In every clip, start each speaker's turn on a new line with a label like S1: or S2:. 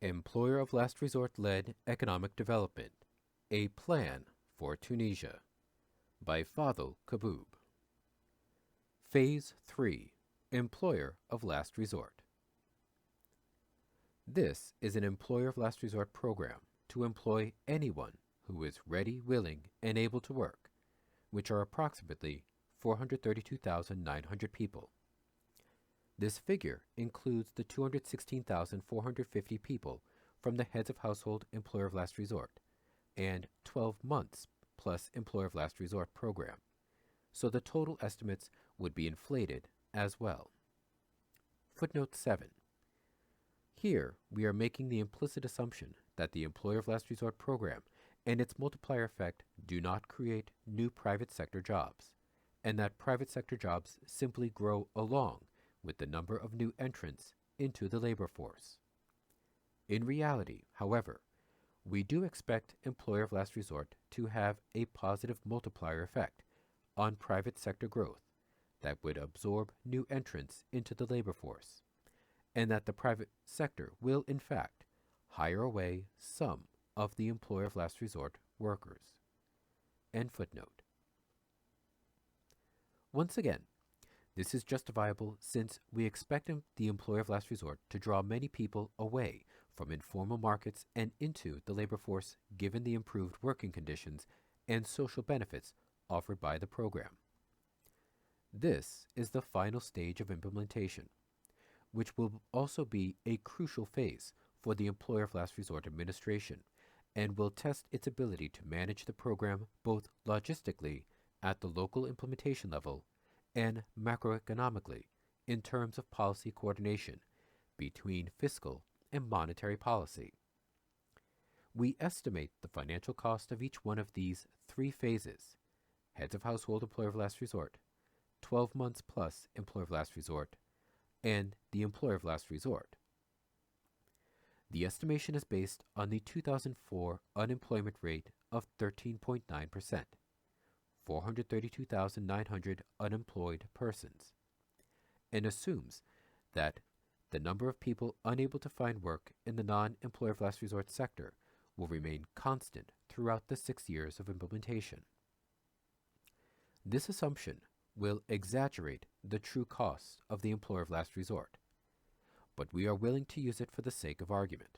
S1: Employer of Last Resort-led Economic Development, A Plan for Tunisia by Fadhel Kaboub. Phase 3, Employer of Last Resort. This is an Employer of Last Resort program to employ anyone who is ready, willing, and able to work, which are approximately 432,900 people. This figure includes the 216,450 people from the Heads of Household Employer of Last Resort and 12 months plus Employer of Last Resort program, so the total estimates would be inflated as well. Footnote 7. Here, we are making the implicit assumption that the Employer of Last Resort program and its multiplier effect do not create new private sector jobs, and that private sector jobs simply grow along with the number of new entrants into the labor force. In reality, however, we do expect Employer of Last Resort to have a positive multiplier effect on private sector growth that would absorb new entrants into the labor force, and that the private sector will, in fact, hire away some of the Employer of Last Resort workers. End footnote. Once again, this is justifiable since we expect the Employer of Last Resort to draw many people away from informal markets and into the labor force given the improved working conditions and social benefits offered by the program. This is the final stage of implementation, which will also be a crucial phase for the Employer of Last Resort administration and will test its ability to manage the program both logistically at the local implementation level and macroeconomically in terms of policy coordination between fiscal and monetary policy. We estimate the financial cost of each one of these three phases: Heads of Household Employer of Last Resort, 12 months plus Employer of Last Resort, and the Employer of Last Resort. The estimation is based on the 2004 unemployment rate of 13.9%. 432,900 unemployed persons, and assumes that the number of people unable to find work in the non-Employer of Last Resort sector will remain constant throughout the 6 years of implementation. This assumption will exaggerate the true costs of the Employer of Last Resort, but we are willing to use it for the sake of argument.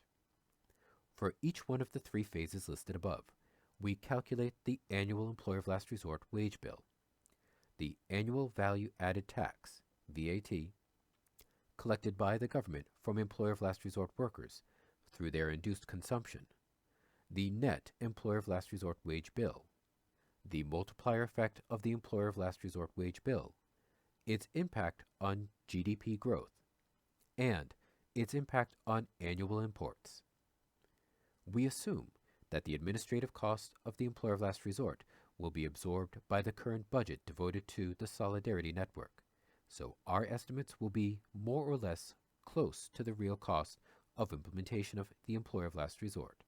S1: For each one of the three phases listed above, we calculate the annual Employer of Last Resort wage bill, the annual value added tax, VAT, collected by the government from Employer of Last Resort workers through their induced consumption, the net Employer of Last Resort wage bill, the multiplier effect of the Employer of Last Resort wage bill, its impact on GDP growth, and its impact on annual imports. We assume that the administrative cost of the Employer of Last Resort will be absorbed by the current budget devoted to the Solidarity Network, so our estimates will be more or less close to the real cost of implementation of the Employer of Last Resort.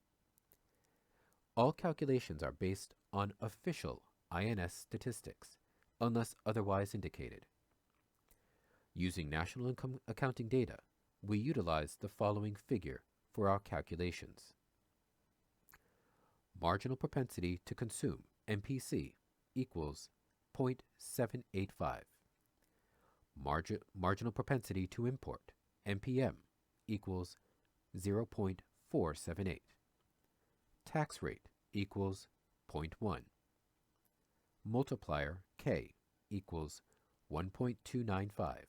S1: All calculations are based on official INS statistics, unless otherwise indicated. Using national income accounting data, we utilize the following figure for our calculations. Marginal propensity to consume, MPC, equals 0.785. Marginal propensity to import, MPM, equals 0.478. Tax rate equals 0.1. Multiplier, K, equals 1.295.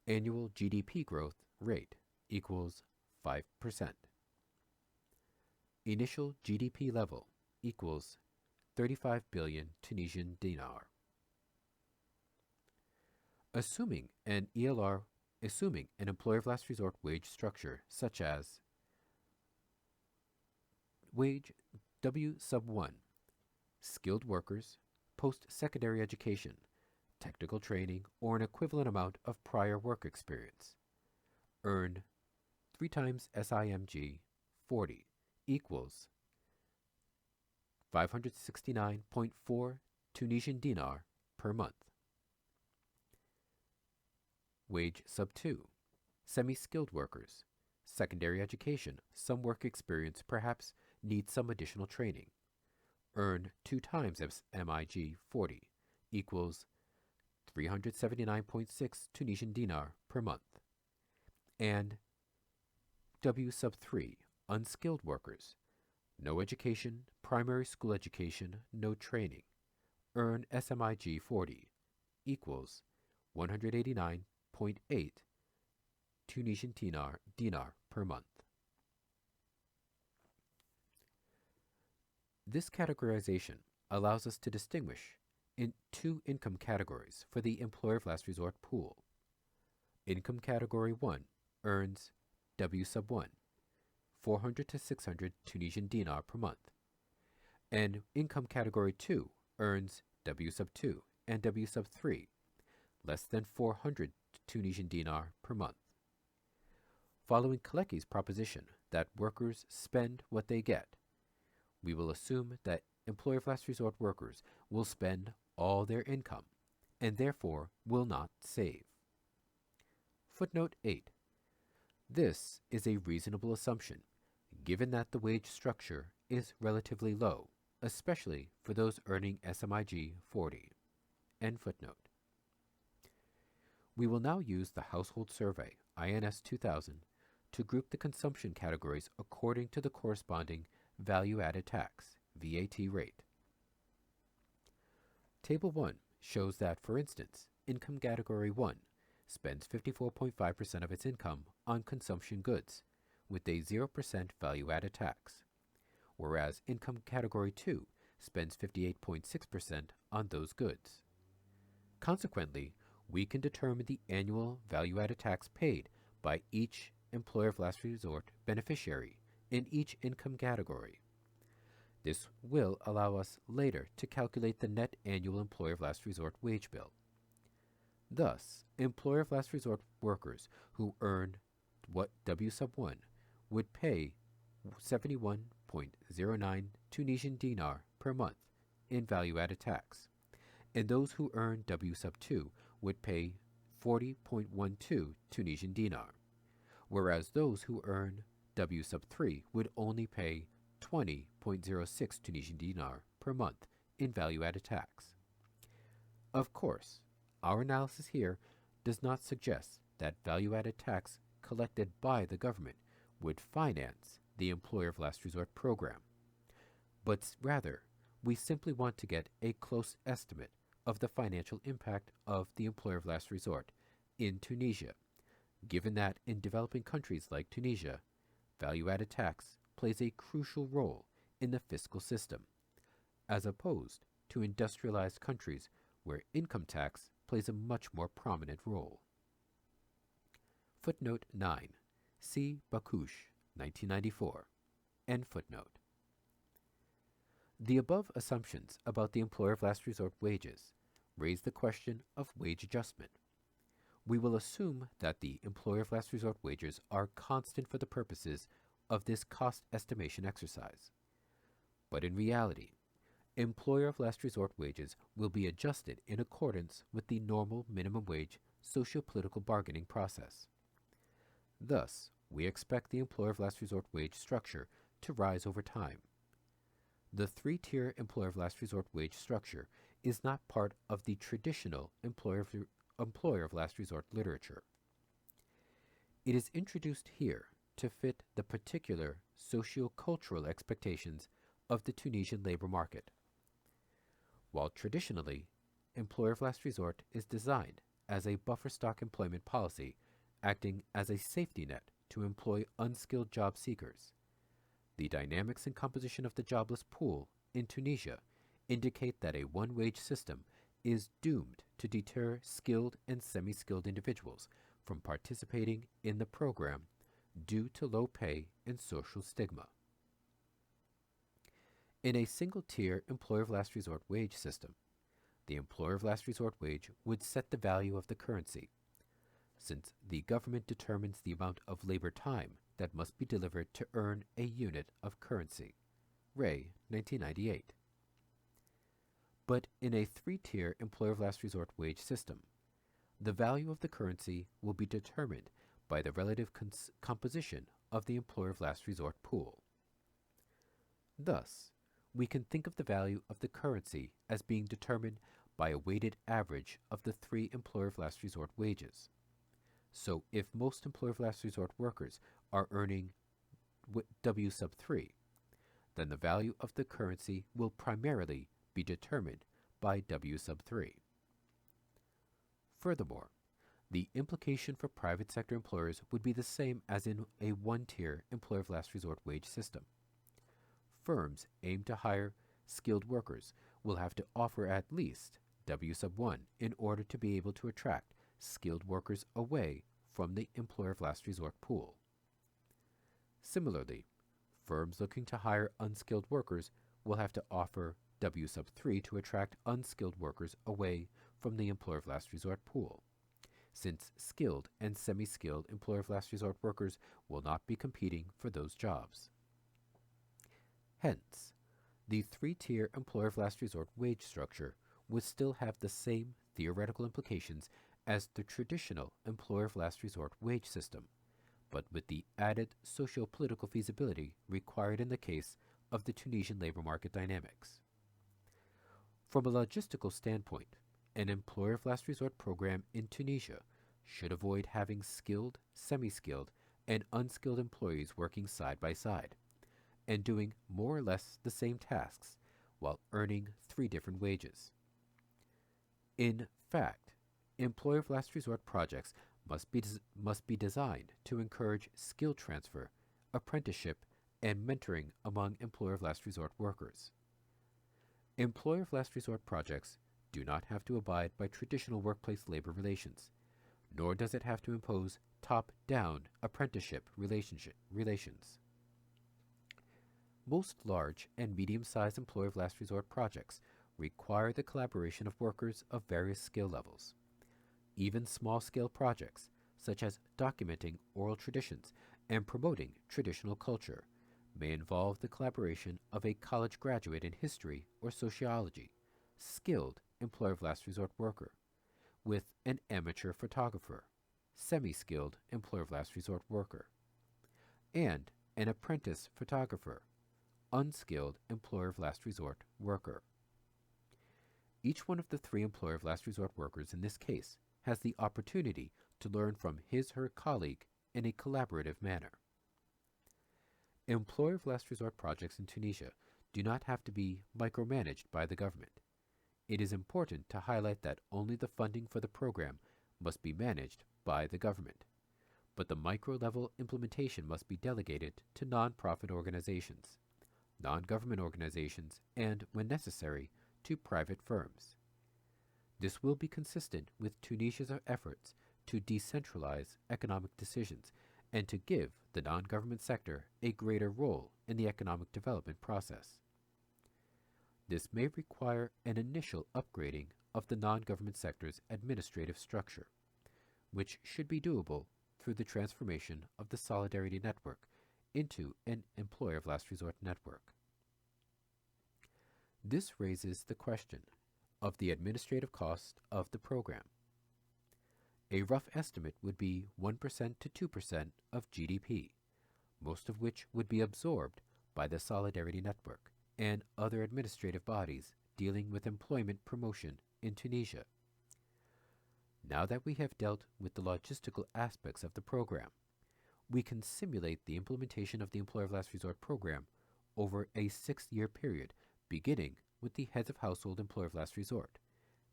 S1: Annual GDP growth rate equals 5%. Initial GDP level equals 35 billion Tunisian dinar. Assuming an Employer of Last Resort wage structure such as wage W sub 1, skilled workers, post-secondary education, technical training, or an equivalent amount of prior work experience, earn 3 times SIMG 40 equals 569.4 Tunisian dinar per month. Wage sub 2, semi-skilled workers, secondary education, some work experience, perhaps need some additional training. Earn 2 times MIG 40 equals 379.6 Tunisian dinar per month. And W sub 3, unskilled workers, no education, primary school education, no training. Earn SMIG 40 equals 189.8 Tunisian dinar per month. This categorization allows us to distinguish in 2 income categories for the employer of last resort pool. Income category 1 earns W sub 1, 400 to 600 Tunisian dinar per month, and income category 2 earns W sub 2 and W sub 3, less than 400 Tunisian dinar per month. Following Kaleki's proposition that workers spend what they get, we will assume that employer of last resort workers will spend all their income and therefore will not save. Footnote 8. This is a reasonable assumption, given that the wage structure is relatively low, especially for those earning SMIG 40. End footnote. We will now use the Household Survey, INS 2000, to group the consumption categories according to the corresponding value-added tax, VAT rate. Table 1 shows that, for instance, income category 1 spends 54.5% of its income on consumption goods, with a 0% value-added tax, whereas income category 2 spends 58.6% on those goods. Consequently, we can determine the annual value-added tax paid by each employer of last resort beneficiary in each income category. This will allow us later to calculate the net annual employer of last resort wage bill. Thus, employer of last resort workers who earn what W sub 1 would pay 71.09 Tunisian dinar per month in value-added tax, and those who earn W sub 2 would pay 40.12 Tunisian dinar, whereas those who earn W sub 3 would only pay 20.06 Tunisian dinar per month in value-added tax. Of course, our analysis here does not suggest that value-added tax collected by the government would finance the employer of last resort program, but rather we simply want to get a close estimate of the financial impact of the employer of last resort in Tunisia, given that in developing countries like Tunisia, value-added tax plays a crucial role in the fiscal system, as opposed to industrialized countries where income tax plays a much more prominent role. Footnote 9. See Bakouche, 1994. End footnote. The above assumptions about the employer of last resort wages raise the question of wage adjustment. We will assume that the employer of last resort wages are constant for the purposes of this cost estimation exercise. But in reality, employer of last resort wages will be adjusted in accordance with the normal minimum wage socio-political bargaining process. Thus, we expect the employer of last resort wage structure to rise over time. The 3-tier employer of last resort wage structure is not part of the traditional employer of last resort literature. It is introduced here to fit the particular socio-cultural expectations of the Tunisian labor market. While traditionally, employer of last resort is designed as a buffer stock employment policy acting as a safety net to employ unskilled job seekers, the dynamics and composition of the jobless pool in Tunisia indicate that a one-wage system is doomed to deter skilled and semi-skilled individuals from participating in the program due to low pay and social stigma. In a single-tier employer of last resort wage system, the employer of last resort wage would set the value of the currency, since the government determines the amount of labor time that must be delivered to earn a unit of currency. Ray, 1998. But in a 3-tier employer of last resort wage system, the value of the currency will be determined by the relative composition of the employer of last resort pool. Thus, we can think of the value of the currency as being determined by a weighted average of the three employer of last resort wages. So if most employer of last resort workers are earning W sub 3, then the value of the currency will primarily be determined by W sub 3. Furthermore, the implication for private sector employers would be the same as in a one-tier employer of last resort wage system. Firms aim to hire skilled workers will have to offer at least W sub 1 in order to be able to attract skilled workers away from the employer of last resort pool. Similarly, firms looking to hire unskilled workers will have to offer W sub 3 to attract unskilled workers away from the employer of last resort pool, since skilled and semi-skilled employer of last resort workers will not be competing for those jobs. Hence, the three-tier employer of last resort wage structure would still have the same theoretical implications as the traditional employer of last resort wage system, but with the added socio-political feasibility required in the case of the Tunisian labor market dynamics. From a logistical standpoint, an employer of last resort program in Tunisia should avoid having skilled, semi-skilled, and unskilled employees working side by side and doing more or less the same tasks while earning three different wages. In fact, employer of last resort projects must be designed to encourage skill transfer, apprenticeship, and mentoring among employer of last resort workers. Employer of last resort projects do not have to abide by traditional workplace labor relations, nor does it have to impose top-down apprenticeship relations. Most large and medium-sized employer of last resort projects require the collaboration of workers of various skill levels. Even small-scale projects, such as documenting oral traditions and promoting traditional culture, may involve the collaboration of a college graduate in history or sociology, skilled employer of last resort worker, with an amateur photographer, semi-skilled employer of last resort worker, and an apprentice photographer, unskilled employer of last resort worker. Each one of the three employer of last resort workers in this case has the opportunity to learn from his/her colleague in a collaborative manner. Employer of last resort projects in Tunisia do not have to be micromanaged by the government. It is important to highlight that only the funding for the program must be managed by the government, but the micro-level implementation must be delegated to non-profit organizations, non-government organizations, and, when necessary, to private firms. This will be consistent with Tunisia's efforts to decentralize economic decisions and to give the non-government sector a greater role in the economic development process. This may require an initial upgrading of the non-government sector's administrative structure, which should be doable through the transformation of the Solidarity Network into an employer of last resort network. This raises the question of the administrative cost of the program. A rough estimate would be 1% to 2% of GDP, most of which would be absorbed by the Solidarity Network and other administrative bodies dealing with employment promotion in Tunisia. Now that we have dealt with the logistical aspects of the program, we can simulate the implementation of the Employer of Last Resort program over a 6-year period, beginning with the Heads of Household Employer of Last Resort,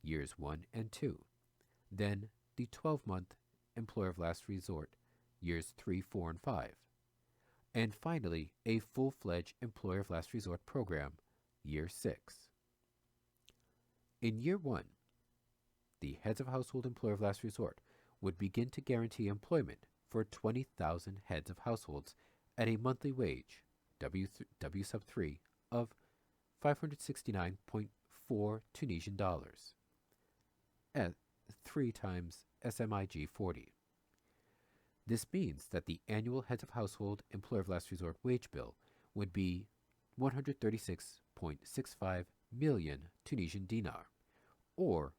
S1: years 1 and 2, then the 12-month Employer of Last Resort, years 3, 4, and 5, and finally a full-fledged Employer of Last Resort program, year 6. In year 1, the Heads of Household Employer of Last Resort would begin to guarantee employment for 20,000 heads of households at a monthly wage, W sub 3, of 569.4 Tunisian dollars, at 3 times SMIG 40. This means that the annual Heads of Household Employer of Last Resort wage bill would be 136.65 million Tunisian dinar, or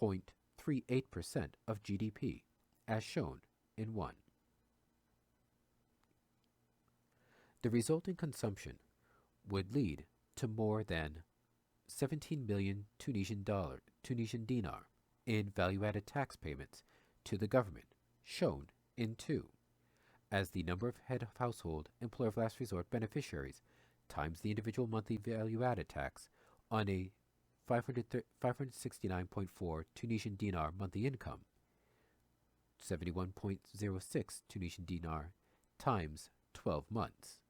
S1: 0.38% of GDP, as shown in 1. The resulting consumption would lead to more than 17 million Tunisian dinar in value-added tax payments to the government, shown in 2, as the number of head of household employer of last resort beneficiaries times the individual monthly value-added tax on a 569.4 Tunisian dinar monthly income, 71.06 Tunisian dinar times 12 months.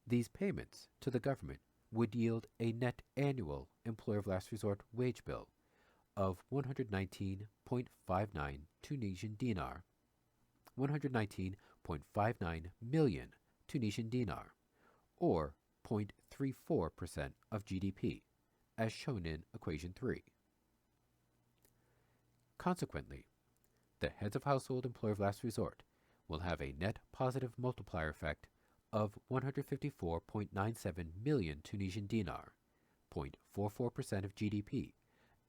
S1: These payments to the government would yield a net annual employer of last resort wage bill of 119.59 Tunisian dinar, 119.59 million Tunisian dinar, or 0.34% of GDP, as shown in equation 3. Consequently, the heads of household employer of last resort will have a net positive multiplier effect of 154.97 million Tunisian dinar, 0.44% of GDP,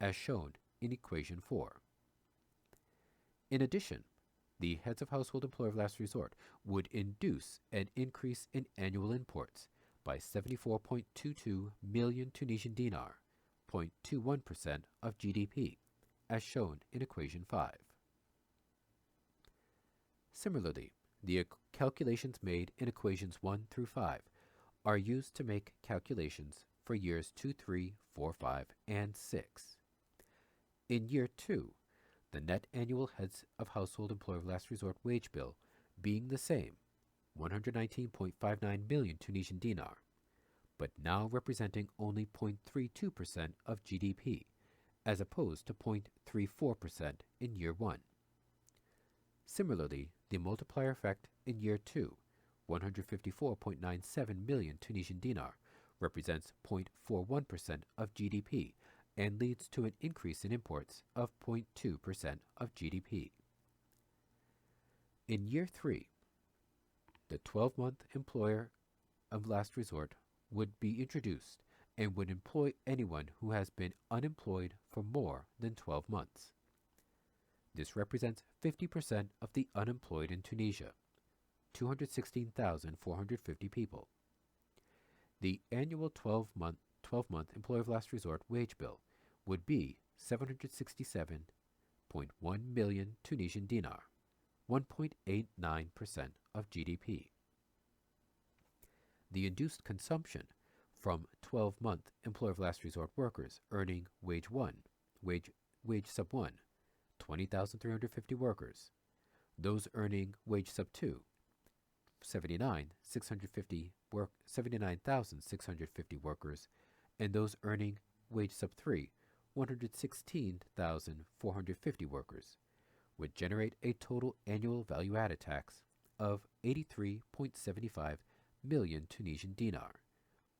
S1: as shown in equation 4. In addition, the heads of household employer of last resort would induce an increase in annual imports by 74.22 million Tunisian dinar, 0.21% of GDP, as shown in equation 5. Similarly, the calculations made in equations 1 through 5 are used to make calculations for years 2, 3, 4, 5, and 6. In year 2, the net annual heads of household employer of last resort wage bill being the same, 119.59 million Tunisian dinar, but now representing only 0.32% of GDP, as opposed to 0.34% in year 1. Similarly, the multiplier effect in year 2, 154.97 million Tunisian dinar, represents 0.41% of GDP and leads to an increase in imports of 0.2% of GDP. In year 3, the 12-month employer of last resort would be introduced and would employ anyone who has been unemployed for more than 12 months. This represents 50% of the unemployed in Tunisia, 216,450 people. The annual 12-month employer of last resort wage bill would be 767.1 million Tunisian dinar, 1.89% of GDP. The induced consumption from 12-month employer of last resort workers earning wage sub 1, 20,350 workers, those earning wage sub 2, 79,650 workers, and those earning wage sub 3, 116,450 workers, would generate a total annual value-added tax of 83.75 million Tunisian dinar,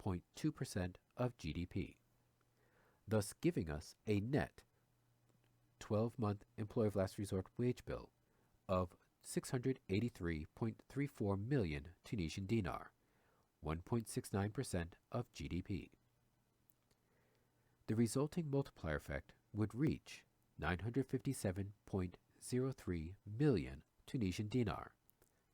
S1: 0.2% of GDP, thus giving us a net 12-month employer of last resort wage bill of 683.34 million Tunisian dinar, 1.69% of GDP. The resulting multiplier effect would reach 957.03 million Tunisian dinar,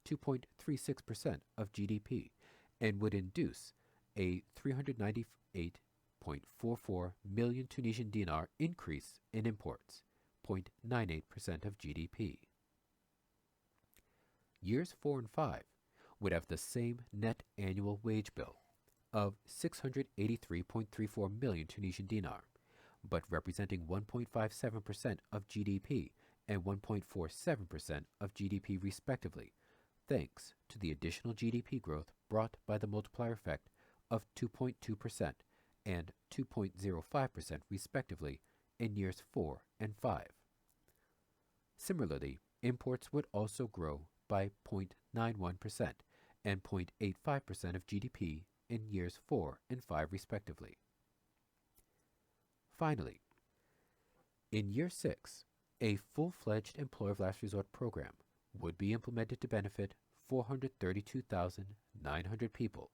S1: 2.36% of GDP, and would induce a 398.44 million Tunisian dinar increase in imports, 0.98% of GDP. Years 4 and 5 would have the same net annual wage bill of 683.34 million Tunisian dinar, but representing 1.57% of GDP and 1.47% of GDP respectively, thanks to the additional GDP growth brought by the multiplier effect of 2.2% and 2.05% respectively in years 4 and 5. Similarly, imports would also grow by 0.91% and 0.85% of GDP in years 4 and 5 respectively. Finally, in year 6, a full-fledged employer of last resort program would be implemented to benefit 432,900 people,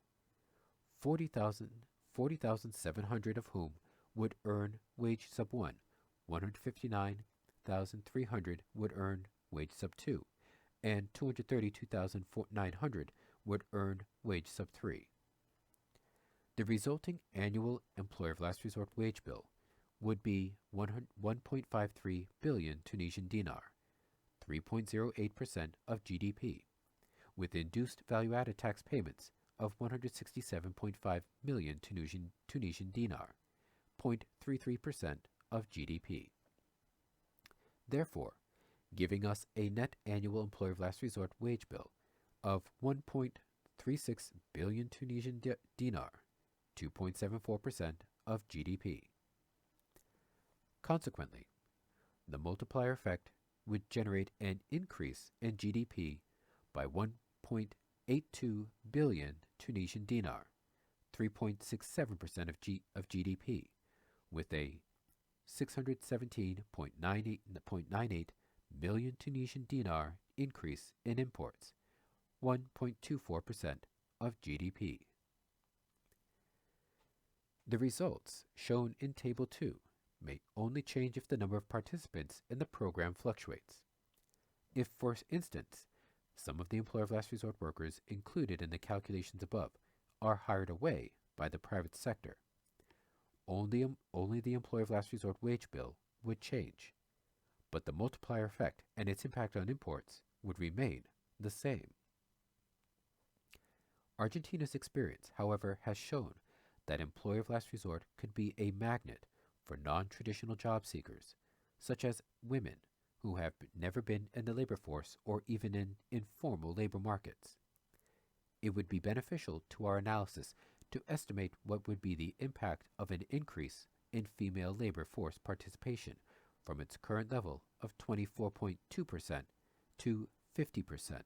S1: 40,700 of whom would earn wage sub 1, 159,300 would earn wage sub 2, and 232,900 would earn wage sub 3. The resulting annual employer of last resort wage bill would be 1.53 billion Tunisian dinar, 3.08% of GDP, with induced value-added tax payments of 167.5 million Tunisian dinar, 0.33% of GDP. Therefore, giving us a net annual employer of last resort wage bill of 1.36 billion Tunisian dinar, 2.74% of GDP. Consequently, the multiplier effect would generate an increase in GDP by 1.82 billion Tunisian dinar, 3.67% of GDP, with a 617.98 million Tunisian dinar increase in imports, 1.24% of GDP. The results shown in Table 2 may only change if the number of participants in the program fluctuates. If, for instance, some of the employer of last resort workers included in the calculations above are hired away by the private sector, only the employer of last resort wage bill would change, but the multiplier effect and its impact on imports would remain the same. Argentina's experience, however, has shown that employer of last resort could be a magnet for non-traditional job seekers, such as women who have never been in the labor force or even in informal labor markets. It would be beneficial to our analysis to estimate what would be the impact of an increase in female labor force participation from its current level of 24.2% to 50%.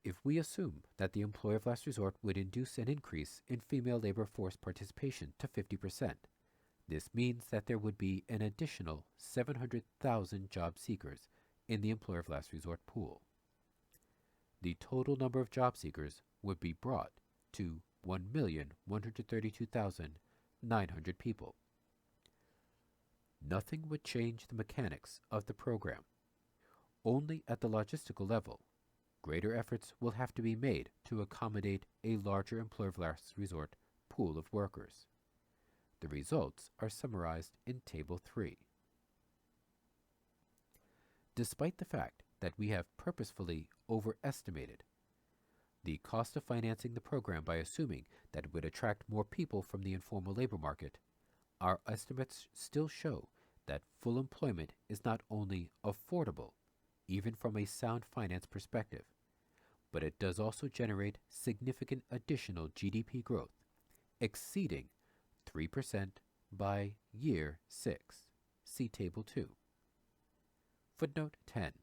S1: If we assume that the employer of last resort would induce an increase in female labor force participation to 50%, this means that there would be an additional 700,000 job seekers in the employer of last resort pool. The total number of job seekers would be brought to 1,132,900 people. Nothing would change the mechanics of the program. Only at the logistical level, greater efforts will have to be made to accommodate a larger employer of last resort pool of workers. The results are summarized in Table 3. Despite the fact that we have purposefully overestimated the cost of financing the program by assuming that it would attract more people from the informal labor market, our estimates still show that full employment is not only affordable, even from a sound finance perspective, but it does also generate significant additional GDP growth, exceeding 3% by year 6. See Table 2. Footnote 10.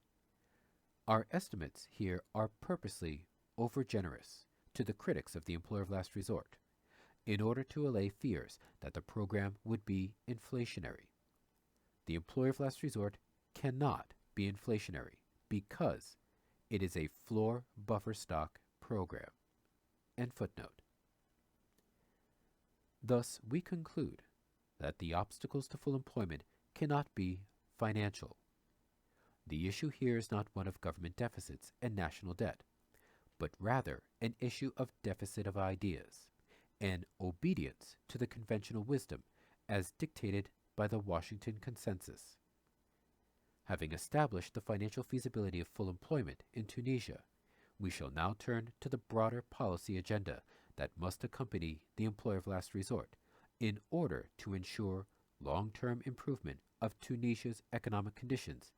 S1: Our estimates here are purposely overgenerous to the critics of the employer of last resort, in order to allay fears that the program would be inflationary. The employer of last resort cannot be inflationary because it is a floor buffer stock program. End footnote. Thus, we conclude that the obstacles to full employment cannot be financial. The issue here is not one of government deficits and national debt, but rather an issue of deficit of ideas and obedience to the conventional wisdom as dictated by the Washington Consensus. Having established the financial feasibility of full employment in Tunisia, we shall now turn to the broader policy agenda that must accompany the employer of last resort in order to ensure long-term improvement of Tunisia's economic conditions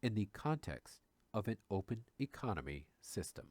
S1: in the context of an open economy system.